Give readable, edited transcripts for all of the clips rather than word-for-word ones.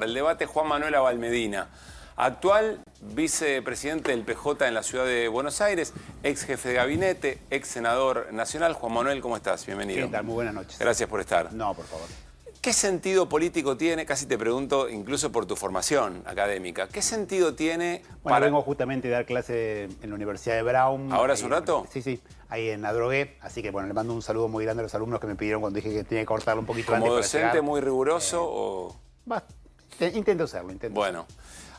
El debate Juan Manuel Abalmedina, actual vicepresidente del PJ en la ciudad de Buenos Aires, ex jefe de gabinete, ex senador nacional. Juan Manuel, ¿cómo estás? Bienvenido. ¿Qué tal? Muy buenas noches. Gracias por estar. No, por favor. ¿Qué sentido político tiene, casi te pregunto, incluso por tu formación académica, qué sentido tiene Bueno, vengo justamente a dar clase en la Universidad de Brown. ¿Ahora hace un rato? Sí, ahí en Adrogué. Así que bueno, le mando un saludo muy grande a los alumnos que me pidieron cuando dije que tenía que cortarlo un poquito ¿Como antes docente para llegar. muy riguroso o...? Intento serlo, intento. Bueno,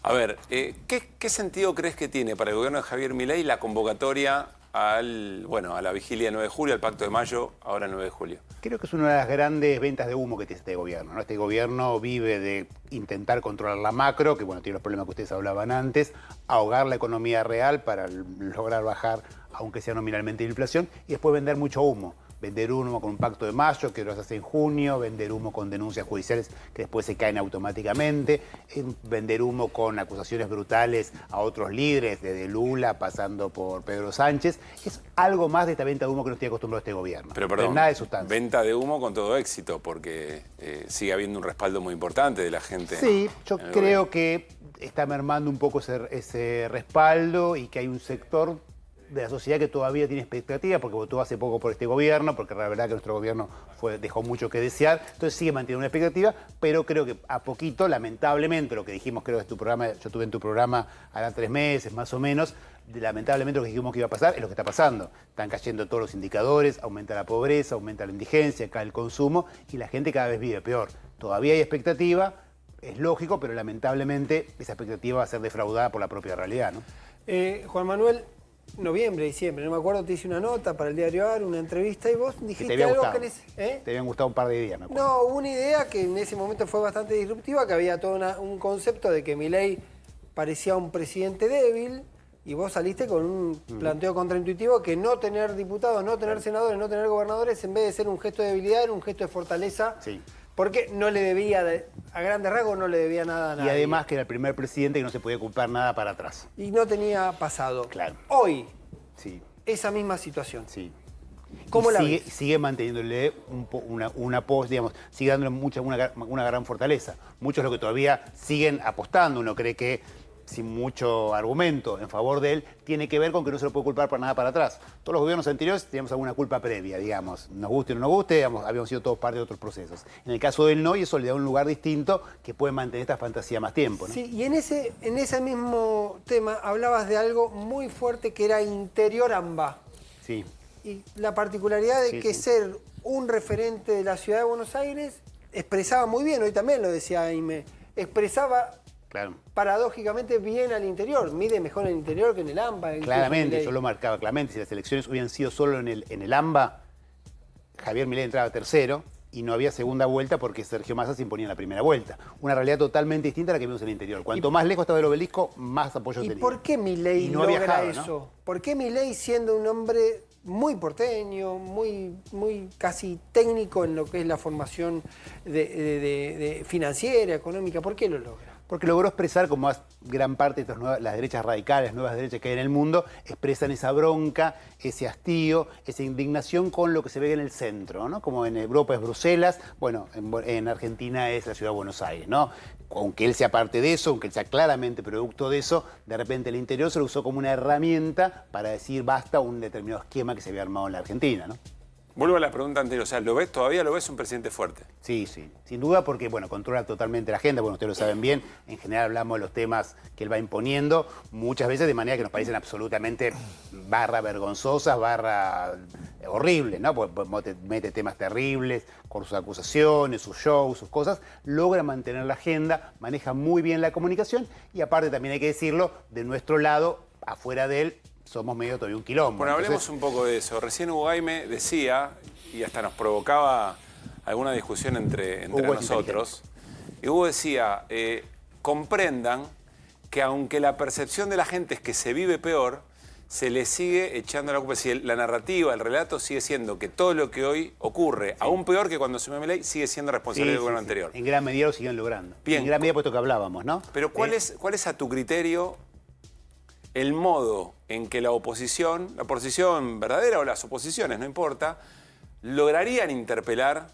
a ver, ¿qué sentido crees que tiene para el gobierno de Javier Milei la convocatoria a la vigilia del 9 de julio, al Pacto de Mayo, ahora el 9 de julio? Creo que es una de las grandes ventas de humo que tiene este gobierno, ¿no? Este gobierno vive de intentar controlar la macro, que bueno, tiene los problemas que ustedes hablaban antes, ahogar la economía real para lograr bajar, aunque sea nominalmente, la inflación, y después vender mucho humo. Vender humo con un pacto de mayo, que lo hace en junio, vender humo con denuncias judiciales que después se caen automáticamente, vender humo con acusaciones brutales a otros líderes, desde Lula pasando por Pedro Sánchez. Es algo más de esta venta de humo que nos tiene acostumbrado este gobierno. Pero perdón, nada de sustancia. Venta de humo con todo éxito, porque sigue habiendo un respaldo muy importante de la gente. Sí, yo creo que está mermando un poco ese respaldo y que hay un sector de la sociedad que todavía tiene expectativa, porque votó hace poco por este gobierno, porque la verdad que nuestro gobierno dejó mucho que desear, entonces sigue manteniendo una expectativa, pero creo que a poquito, lamentablemente, lo que dijimos, creo que en tu programa, yo estuve en tu programa hará 3 meses, más o menos, lamentablemente lo que dijimos que iba a pasar es lo que está pasando. Están cayendo todos los indicadores, aumenta la pobreza, aumenta la indigencia, cae el consumo y la gente cada vez vive peor. Todavía hay expectativa, es lógico, pero lamentablemente esa expectativa va a ser defraudada por la propia realidad, ¿no? Juan Manuel, noviembre, diciembre, no me acuerdo, te hice una nota para el diario AR, una entrevista, y vos dijiste te había algo gustado. que... Te habían gustado un par de días, me acuerdo. No, hubo una idea que en ese momento fue bastante disruptiva, que había todo un concepto de que Milei parecía un presidente débil, y vos saliste con un planteo contraintuitivo que no tener diputados, no tener senadores, no tener gobernadores, en vez de ser un gesto de debilidad, era un gesto de fortaleza. Sí. Porque no le debía, a grandes rasgos, no le debía nada a nadie. Y además que era el primer presidente que no se podía culpar nada para atrás. Y no tenía pasado. Claro. Hoy, Sí, esa misma situación. sí. ¿Cómo la sigue, ves? sigue manteniéndole una pos, digamos, sigue dándole una gran fortaleza. Muchos lo que todavía siguen apostando, uno cree que sin mucho argumento en favor de él, tiene que ver con que no se lo puede culpar para nada para atrás. Todos los gobiernos anteriores teníamos alguna culpa previa, digamos, nos guste o no nos guste, habíamos sido todos parte de otros procesos. En el caso del no, y eso le da un lugar distinto que puede mantener esta fantasía más tiempo, ¿no? Sí, y en ese mismo tema hablabas de algo muy fuerte que era interior AMBA. Sí. Y la particularidad de que ser un referente de la ciudad de Buenos Aires expresaba muy bien, hoy también lo decía Aime, expresaba... Claro. Paradójicamente bien al interior, mide mejor en el interior que en el AMBA. Claramente, yo lo marcaba claramente, si las elecciones hubieran sido solo en el AMBA, Javier Milei entraba tercero y no había segunda vuelta porque Sergio Massa se imponía en la primera vuelta. Una realidad totalmente distinta a la que vimos en el interior. Cuanto más lejos estaba del obelisco, más apoyo tenía. ¿Y por qué Milei no logra viajaba, eso? ¿no? ¿Por qué Milei, siendo un hombre muy porteño, muy casi técnico en lo que es la formación financiera, económica, por qué lo logra? Porque logró expresar, como gran parte de las derechas radicales, nuevas derechas que hay en el mundo, expresan esa bronca, ese hastío, esa indignación con lo que se ve en el centro, ¿no? Como en Europa es Bruselas, bueno, en Argentina es la ciudad de Buenos Aires, ¿no? Aunque él sea parte de eso, aunque él sea claramente producto de eso, de repente el interior se lo usó como una herramienta para decir basta un determinado esquema que se había armado en la Argentina, ¿no? Vuelvo a la pregunta anterior, o sea, ¿todavía lo ves un presidente fuerte? Sí, sí, sin duda porque, bueno, controla totalmente la agenda, bueno, ustedes lo saben bien, en general hablamos de los temas que él va imponiendo, muchas veces de manera que nos parecen absolutamente vergonzosas, horribles, ¿no? Porque mete temas terribles, con sus acusaciones, sus shows, sus cosas, logra mantener la agenda, maneja muy bien la comunicación y aparte también hay que decirlo, de nuestro lado, afuera de él, somos medio todavía un quilombo. Bueno, hablemos un poco de eso. Recién Hugo Aime decía, y hasta nos provocaba alguna discusión entre nosotros, y Hugo decía, comprendan que aunque la percepción de la gente es que se vive peor, se le sigue echando la culpa. Si la narrativa, el relato sigue siendo que todo lo que hoy ocurre, aún peor que cuando asumió Milei, sigue siendo responsabilidad del gobierno anterior. En gran medida lo siguen logrando. Bien. En gran medida puesto que hablábamos, ¿no? Pero ¿cuál es a tu criterio el modo en que la oposición verdadera o las oposiciones, no importa, lograrían interpelar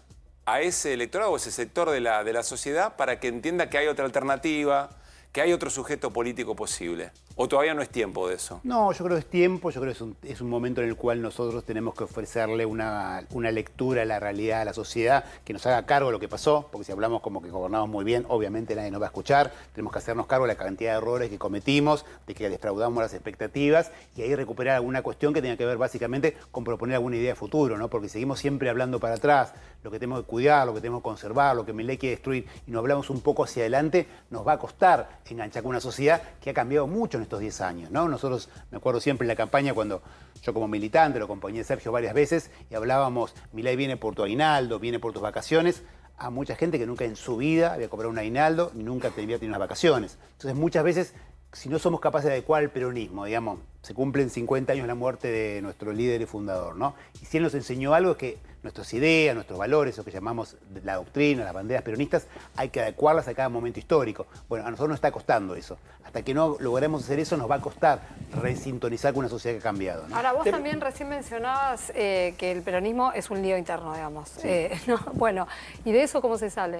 a ese electorado o ese sector de la sociedad para que entienda que hay otra alternativa, que hay otro sujeto político posible? ¿O todavía no es tiempo de eso? No, yo creo que es tiempo, yo creo que es un momento en el cual nosotros tenemos que ofrecerle una lectura a la realidad, a la sociedad, que nos haga cargo de lo que pasó, porque si hablamos como que gobernamos muy bien, obviamente nadie nos va a escuchar, tenemos que hacernos cargo de la cantidad de errores que cometimos, de que defraudamos las expectativas y ahí recuperar alguna cuestión que tenga que ver básicamente con proponer alguna idea de futuro, ¿no? Porque seguimos siempre hablando para atrás, lo que tenemos que cuidar, lo que tenemos que conservar, lo que Milei quiere destruir, y no hablamos un poco hacia adelante, nos va a costar enganchar con una sociedad que ha cambiado mucho en estos 10 años, ¿no? Nosotros, me acuerdo siempre en la campaña cuando yo como militante lo acompañé a Sergio varias veces y hablábamos, Milei viene por tu aguinaldo, viene por tus vacaciones, a mucha gente que nunca en su vida había cobrado un aguinaldo ni nunca había tenido unas vacaciones. Entonces muchas veces, si no somos capaces de adecuar el peronismo, digamos, se cumplen 50 años la muerte de nuestro líder y fundador, ¿no? Y si él nos enseñó algo es que nuestras ideas, nuestros valores, eso que llamamos la doctrina, las banderas peronistas, hay que adecuarlas a cada momento histórico. Bueno, a nosotros nos está costando eso. Hasta que no logremos hacer eso, nos va a costar resintonizar con una sociedad que ha cambiado, ¿no? Ahora, vos también recién mencionabas que el peronismo es un lío interno, digamos. Sí. ¿No? Bueno, ¿y de eso cómo se sale?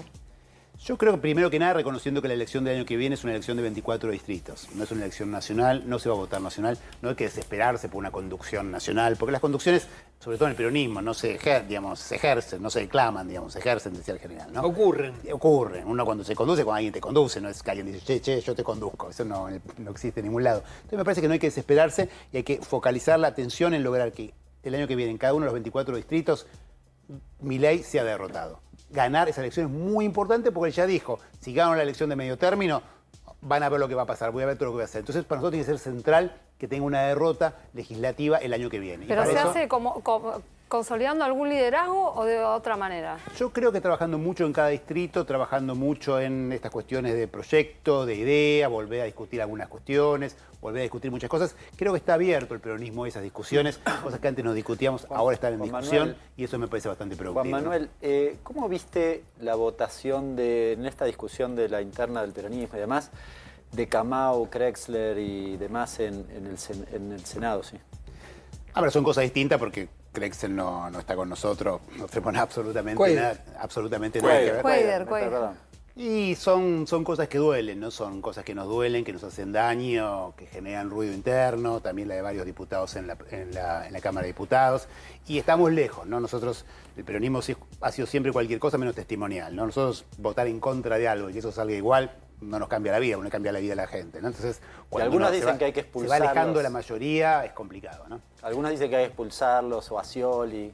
Yo creo que primero que nada reconociendo que la elección del año que viene es una elección de 24 distritos, no es una elección nacional, no se va a votar nacional, no hay que desesperarse por una conducción nacional, porque las conducciones, sobre todo en el peronismo, no se ejercen, no se declaman, digamos, se ejercen, decía el general, ¿no? Ocurren. Ocurren. Uno cuando se conduce, cuando alguien te conduce, no es que alguien dice, che, yo te conduzco, eso no existe en ningún lado. Entonces me parece que no hay que desesperarse y hay que focalizar la atención en lograr que el año que viene en cada uno de los 24 distritos Milei sea derrotado. Ganar esa elección es muy importante porque él ya dijo, si gano la elección de medio término, van a ver lo que va a pasar, voy a ver todo lo que voy a hacer. Entonces, para nosotros tiene que ser central que tenga una derrota legislativa el año que viene. ¿Pero se eso, hace como consolidando algún liderazgo o de otra manera? Yo creo que trabajando mucho en cada distrito, trabajando mucho en estas cuestiones de proyecto, de idea, volver a discutir algunas cuestiones, volver a discutir muchas cosas. Creo que está abierto el peronismo a esas discusiones, cosas que antes nos discutíamos, ahora están en Juan discusión Manuel, y eso me parece bastante productivo. Juan Manuel, ¿cómo viste la votación en esta discusión de la interna del peronismo y demás, de Kamau, Krexler y demás en el Senado? Sí. A ver, son cosas distintas porque Krexel no está con nosotros, no tenemos absolutamente Cuellar. nada que ver. Cuellar. Perdón. Y son cosas que duelen, ¿no? Son cosas que nos duelen, que nos hacen daño, que generan ruido interno, también la de varios diputados en la Cámara de Diputados. Y estamos lejos, ¿no? Nosotros, el peronismo ha sido siempre cualquier cosa menos testimonial, ¿no? Nosotros votar en contra de algo y que eso salga igual no nos cambia la vida, no cambia la vida de la gente, ¿no? Entonces, cuando algunos uno dicen que hay que se va expulsarlos. alejando de la mayoría, es complicado, ¿no? Algunos dicen que hay que expulsarlos o a Scioli.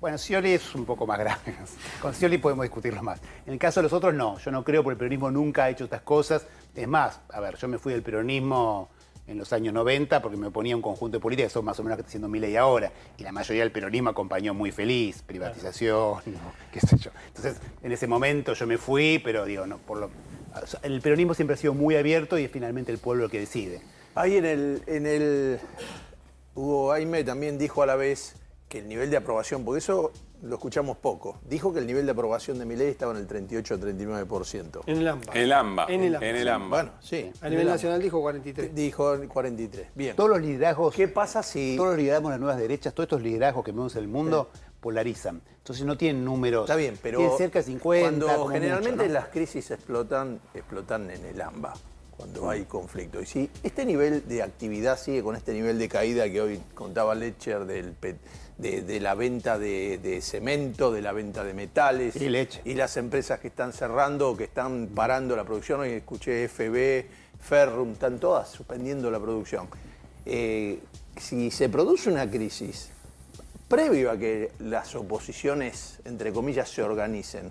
Bueno, Scioli es un poco más grave. Con Scioli podemos discutirlo más. En el caso de los otros, no. Yo no creo porque el peronismo nunca ha hecho estas cosas. Es más, a ver, yo me fui del peronismo en los años 90 porque me oponía a un conjunto de políticas que son más o menos que está haciendo Milei ahora. Y la mayoría del peronismo acompañó muy feliz, privatización, qué sé yo. Entonces, en ese momento yo me fui, pero digo, no, el peronismo siempre ha sido muy abierto y es finalmente el pueblo el que decide. Ahí en el Hugo Aime también dijo a la vez que el nivel de aprobación, porque eso lo escuchamos poco, dijo que el nivel de aprobación de Milei estaba en el 38-39%. En el AMBA. En el AMBA. En el AMBA. En el AMBA. Bueno, sí. A nivel nacional dijo 43. Dijo 43. Bien. Todos los liderazgos, ¿Qué pasa si...? todos los liderazgos de las nuevas derechas, todos estos liderazgos que vemos en el mundo, polarizan. Entonces no tienen números. Está bien, pero tienen cerca de 50. cuando como generalmente mucho, ¿no? las crisis explotan en el AMBA, cuando hay conflicto. Y si este nivel de actividad sigue con este nivel de caída que hoy contaba Lecher de la venta de cemento, de la venta de metales, Sí, leche. y las empresas que están cerrando o que están parando la producción, hoy escuché FB, Ferrum, están todas suspendiendo la producción. Si se produce una crisis, previo a que las oposiciones, entre comillas, se organicen,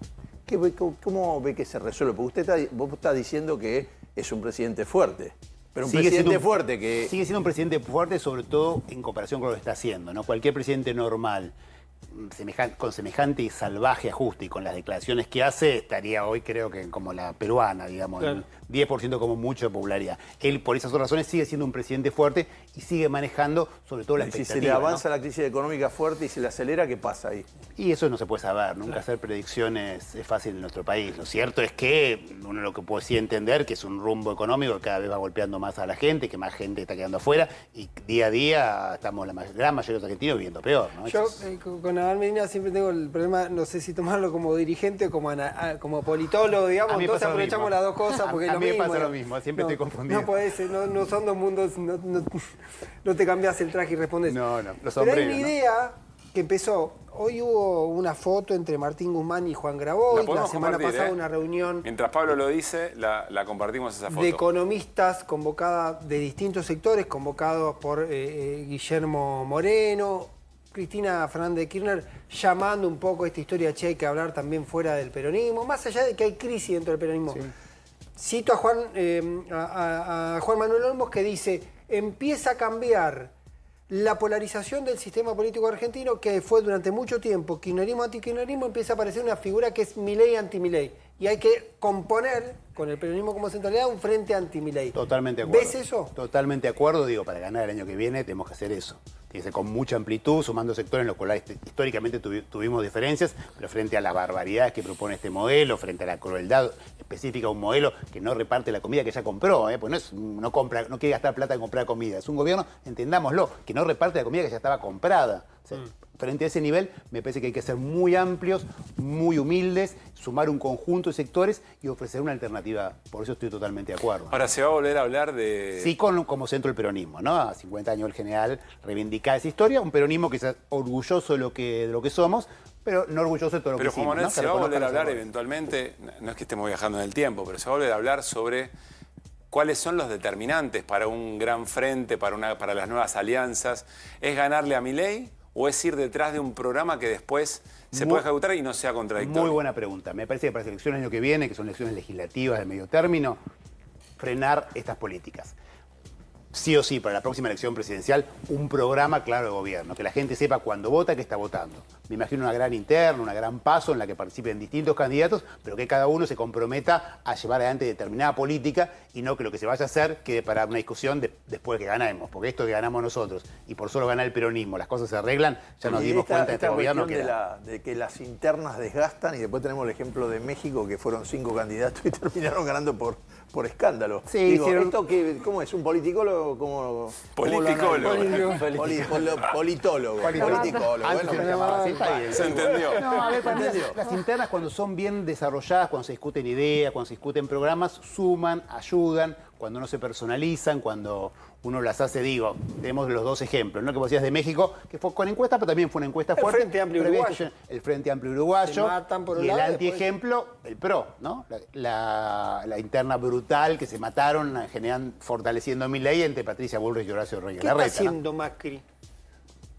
¿cómo ve que se resuelve? Porque vos estás diciendo que es un presidente fuerte, pero un presidente fuerte que... Sigue siendo un presidente fuerte, sobre todo en comparación con lo que está haciendo, ¿no? Cualquier presidente normal, con semejante y salvaje ajuste y con las declaraciones que hace, estaría hoy creo que como la peruana, digamos, Claro. en 10% como mucho de popularidad. Él, por esas otras razones, sigue siendo un presidente fuerte y sigue manejando sobre todo la Si expectativa. se le avanza ¿no? la crisis económica fuerte y se le acelera, ¿qué pasa ahí? Y eso no se puede saber, nunca hacer predicciones es fácil en nuestro país. Lo cierto es que uno lo que puede sí entender que es un rumbo económico que cada vez va golpeando más a la gente, que más gente está quedando afuera y día a día estamos la gran mayoría de los argentinos viviendo peor, ¿no? Yo, Eso es- con con Abel Medina siempre tengo el problema, no sé si tomarlo como dirigente o como politólogo, digamos. A mí me Entonces pasa lo aprovechamos mismo. las dos cosas porque A es lo mí me mismo. pasa lo mismo, siempre estoy confundido. No podés, no son dos mundos, no te cambias el traje y respondes. No, los Pero hay sombreros, una ¿no? idea que empezó. Hoy hubo una foto entre Martín Guzmán y Juan Grabois. La podemos semana compartir, pasada una reunión Mientras Pablo lo dice, la compartimos esa foto. de economistas convocada de distintos sectores, convocados por Guillermo Moreno, Cristina Fernández de Kirchner, llamando un poco esta historia, che, hay que hablar también fuera del peronismo, más allá de que hay crisis dentro del peronismo. Sí. Cito a Juan Manuel Olmos que dice, empieza a cambiar la polarización del sistema político argentino, que fue durante mucho tiempo kirchnerismo, antikirchnerismo, empieza a aparecer una figura que es Milei, anti-Milei. Y hay que componer, con el peronismo como centralidad, un frente anti-Milei. Totalmente de acuerdo. ¿Ves eso? Totalmente de acuerdo. Digo, para ganar el año que viene tenemos que hacer eso. Tiene que ser con mucha amplitud, sumando sectores en los cuales históricamente tuvimos diferencias, pero frente a las barbaridades que propone este modelo, frente a la crueldad específica de un modelo que no reparte la comida que ya compró, pues no quiere gastar plata en comprar comida. Es un gobierno, entendámoslo, que no reparte la comida que ya estaba comprada. O sea, frente a ese nivel, me parece que hay que ser muy amplios, muy humildes, sumar un conjunto de sectores y ofrecer una alternativa. Por eso estoy totalmente de acuerdo. Ahora se va a volver a hablar de... Sí, como centro del peronismo, ¿no? A 50 años el general reivindica esa historia, un peronismo que es orgulloso de lo que somos, pero no orgulloso de todo lo que hicimos. Pero Juan Manuel, ¿no? se va a volver a hablar eventualmente, no es que estemos viajando en el tiempo, pero se va a volver a hablar sobre cuáles son los determinantes para un gran frente, para las nuevas alianzas. ¿Es ganarle a Milei o es ir detrás de un programa que después se puede ejecutar y no sea contradictorio? Muy buena pregunta. Me parece que para las elecciones del año que viene, que son elecciones legislativas de medio término, frenar estas políticas. Sí o sí, para la próxima elección presidencial, un programa claro de gobierno, que la gente sepa cuando vota que está votando. Me imagino una gran interna, una gran paso en la que participen distintos candidatos, pero que cada uno se comprometa a llevar adelante determinada política y no que lo que se vaya a hacer quede para una discusión después de que ganemos, porque esto que ganamos nosotros y por solo ganar el peronismo, las cosas se arreglan, ya nos dimos cuenta de este gobierno que de que las internas desgastan y después tenemos el ejemplo de México, que fueron 5 candidatos y terminaron ganando por escándalo. Sí, digo, hicieron... ¿esto ¿cómo es? ¿Un politicólogo? Politicólogo. Politólogo. Se entendió. No, a ver, para mí las internas cuando son bien desarrolladas, cuando se discuten ideas, cuando se discuten programas, suman, ayudan, cuando no se personalizan, cuando uno las hace, digo, tenemos los dos ejemplos, ¿no? Que vos decías de México, que fue con encuesta, pero también fue una encuesta fuerte. Frente Amplio Uruguayo. El Frente Amplio Uruguayo. Se matan por un y el lado, antiejemplo, el PRO, ¿no? La interna brutal que se mataron, fortaleciendo a Milei entre Patricia Bullrich y Horacio Rodríguez ¿Qué está Larreta, ¿no? haciendo Macri?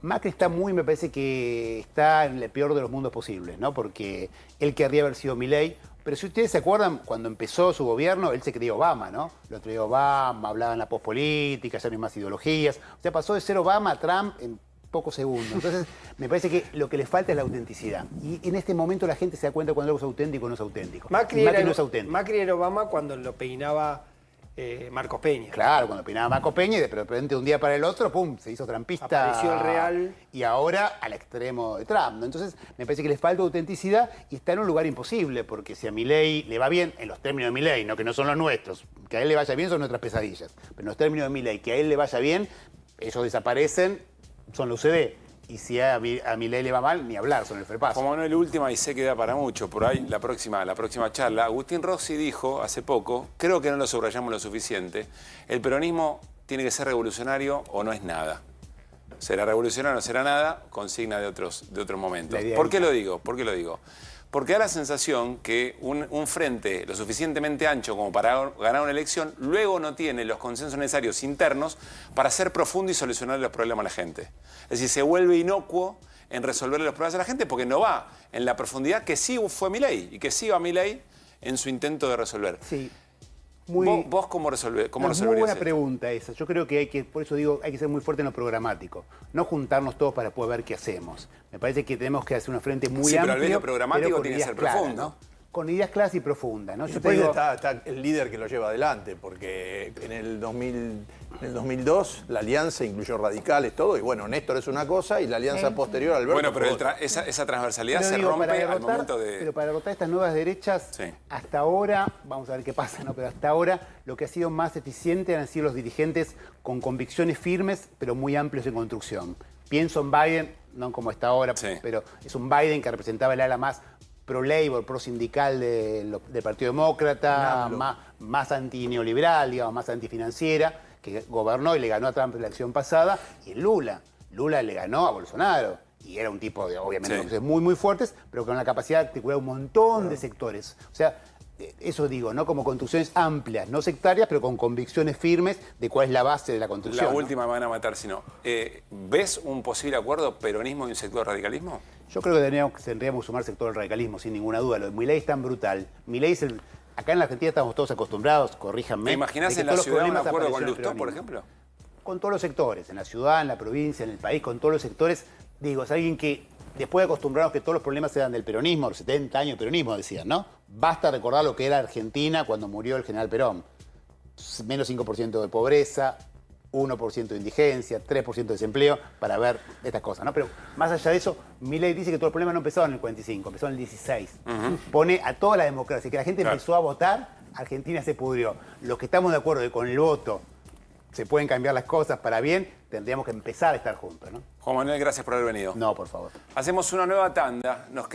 Macri está me parece que está en el peor de los mundos posibles, ¿no? Porque él querría haber sido Milei, pero si ustedes se acuerdan, cuando empezó su gobierno, él se creía Obama, ¿no? Lo traía Obama, hablaba en la pospolítica, ya no hay más ideologías. O sea, pasó de ser Obama a Trump en pocos segundos. Entonces, me parece que lo que le falta es la autenticidad. Y en este momento la gente se da cuenta cuando algo es auténtico o no es auténtico. Macri no es auténtico. Macri era Obama cuando lo peinaba Marcos Peña. Claro, cuando opinaba Marcos Peña y de repente de un día para el otro, ¡pum!, se hizo trampista. Apareció el Real. Y ahora al extremo de Trump, ¿no? Entonces, me parece que le falta autenticidad y está en un lugar imposible, porque si a Milei le va bien, en los términos de Milei, ¿no? Que no son los nuestros, que a él le vaya bien son nuestras pesadillas, pero en los términos de Milei, que a él le vaya bien, ellos desaparecen, son la UCD. Y si a Milei le va mal, ni hablar, son el frepaso. Juan Manuel, última, y sé que da para mucho, por ahí la próxima charla. Agustín Rossi dijo hace poco, creo que no lo subrayamos lo suficiente, el peronismo tiene que ser revolucionario o no es nada. Será revolucionario o no será nada, consigna de otros momentos. ¿Por qué lo digo? Porque da la sensación que un frente lo suficientemente ancho como para ganar una elección, luego no tiene los consensos necesarios internos para ser profundo y solucionar los problemas a la gente. Es decir, se vuelve inocuo en resolver los problemas a la gente porque no va en la profundidad que sí fue Milei y que sí va Milei en su intento de resolver. Sí. ¿Vos cómo resolverías muy buena esto? pregunta esa. Yo creo que por eso digo, hay que ser muy fuerte en lo programático. No juntarnos todos para poder ver qué hacemos. Me parece que tenemos que hacer una frente muy Sí, amplio. pero el medio programático tiene que ser claras, profundo. ¿no? Con ideas claras y profundas, ¿no? Y Yo te después digo, está el líder que lo lleva adelante, porque en el 2002 la alianza incluyó radicales, todo, y bueno, Néstor es una cosa y la alianza posterior Alberto. Bueno, pero fue otra. esa transversalidad pero se digo, rompe para al derrotar- momento de... Pero para derrotar estas nuevas derechas, Sí. hasta ahora, vamos a ver qué pasa, ¿no? Pero hasta ahora lo que ha sido más eficiente han sido los dirigentes con convicciones firmes, pero muy amplios en construcción. Pienso en Biden, no como está ahora, Sí. pero es un Biden que representaba el ala más pro-labor, pro-sindical del Partido Demócrata, más anti-neoliberal, digamos, más antifinanciera, que gobernó y le ganó a Trump en la elección pasada, y Lula le ganó a Bolsonaro. Y era un tipo, obviamente, Sí. muy, muy fuertes, pero con la capacidad de articular un montón de sectores. O sea, eso digo, ¿no? Como construcciones amplias, no sectarias, pero con convicciones firmes de cuál es la base de la construcción. La ¿no? última me van a matar si no. ¿Ves un posible acuerdo peronismo y un sector radicalismo? Yo creo que tendríamos que sumar sector del radicalismo, sin ninguna duda. Lo de Milei es tan brutal. Milei es el... Acá en la Argentina estamos todos acostumbrados, corríjanme. ¿Te imaginás de que en la todos los ciudad un problemas acuerdo con aparecen en el Lustó, por peronismo. ejemplo? Con todos los sectores, en la ciudad, en la provincia, en el país, con todos los sectores. Digo, es alguien que, después de acostumbrarnos que todos los problemas se dan del peronismo, los 70 años de peronismo, decían, ¿no? Basta recordar lo que era Argentina cuando murió el general Perón. Menos 5% de pobreza, 1% de indigencia, 3% de desempleo, para ver estas cosas, ¿no? Pero más allá de eso, Milei dice que todos los problemas no empezaron en el 45, empezaron en el 16. Pone a toda la democracia, que la gente empezó a votar, Argentina se pudrió. Los que estamos de acuerdo de que con el voto se pueden cambiar las cosas para bien, tendríamos que empezar a estar juntos, ¿no? Juan Manuel, gracias por haber venido. No, por favor. Hacemos una nueva tanda. Nos queda